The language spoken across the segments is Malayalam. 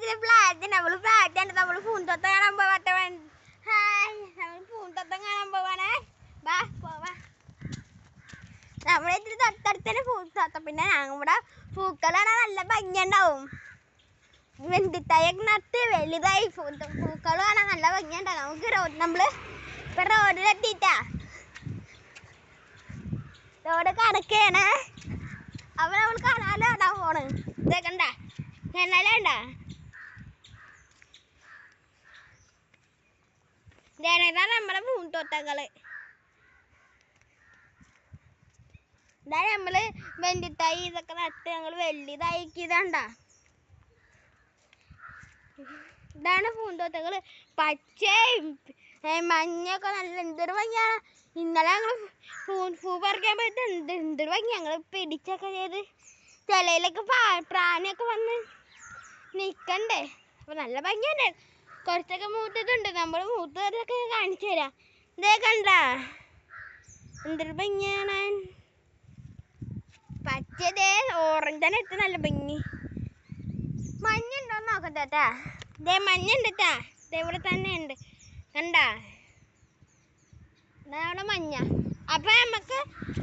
നമ്മൾ ഫ്ലാറ്റ് നമ്മൾ പൂന്തോട്ടം കാണാൻ പോവാത്ത ഹായ് നമ്മൾ പൂന്തോട്ടം കാണാൻ പോവാണേ ബാ പോവാ നമ്മുടെ ഇതിൽ തൊട്ടടുത്ത് തന്നെ പൂന്തോട്ടം പിന്നെ ഞങ്ങളുടെ പൂക്കളാണ് നല്ല ഭംഗിയുണ്ടാവും വെണ്ടിത്തൈയൊക്കെ നട്ട് വലുതായി പൂക്കൾ കാണാൻ നല്ല ഭംഗിയുണ്ടാവും നമുക്ക് നമ്മൾ ഇപ്പം റോഡിലെത്തിയിട്ടാ റോഡ് കടക്കുകയാണ് അപ്പോൾ നമ്മൾ കാണാലോ അതാ പോണ് ഇതേക്കണ്ട ജനലുണ്ടാ ജനലാണ് നമ്മുടെ പൂന്തോട്ടങ്ങള് ഇതാണ് നമ്മള് വെണ്ടിത്തൈ ഇതൊക്കെ നട്ട് ഞങ്ങൾ വലുതായിക്കിതാണ്ടാ ഇതാണ് പൂന്തോട്ടങ്ങള് പച്ചയും മഞ്ഞൊക്കെ നല്ല എന്തൊരു ഭംഗിയാണ് ഇന്നലെ ഞങ്ങൾ പൂ പറിക്കാൻ പോയിട്ട് എന്തൊരു ഭംഗി ഞങ്ങൾ പിടിച്ചൊക്കെ ചെയ്ത് ചിലയിലൊക്കെ പ്രാണിയൊക്കെ വന്ന് നിൽക്കണ്ടേ അപ്പോൾ നല്ല ഭംഗിയുണ്ട് കുറച്ചൊക്കെ മൂത്തിട്ടുണ്ട് നമ്മൾ മൂത്തതൊക്കെ കാണിച്ചു തരാം ഇതേ കണ്ട എന്തൊരു ഭംഗിയാണ് പച്ചതേ ഓറഞ്ചാണ് ഇട്ട് നല്ല ഭംഗി മഞ്ഞുണ്ടോന്ന് നോക്കട്ടെ ഇതേ മഞ്ഞുണ്ട് കേട്ടാ ഇതേ ഇവിടെ തന്നെ ഉണ്ട് കണ്ടാ ഇതാണ് മഞ്ഞ അപ്പം നമുക്ക്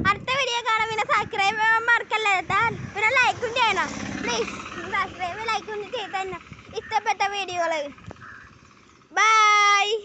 അടുത്ത വീഡിയോ കാണാം പിന്നെ സബ്സ്ക്രൈബ് മറക്കല്ലേ കേട്ടാ പിന്നെ ലൈക്കും ചെയ്യണം പ്ലീസ് സബ്സ്ക്രൈബ് ലൈക്കും ചെയ്ത് തന്നെ ഇഷ്ടപ്പെട്ട വീഡിയോകൾ ബൈ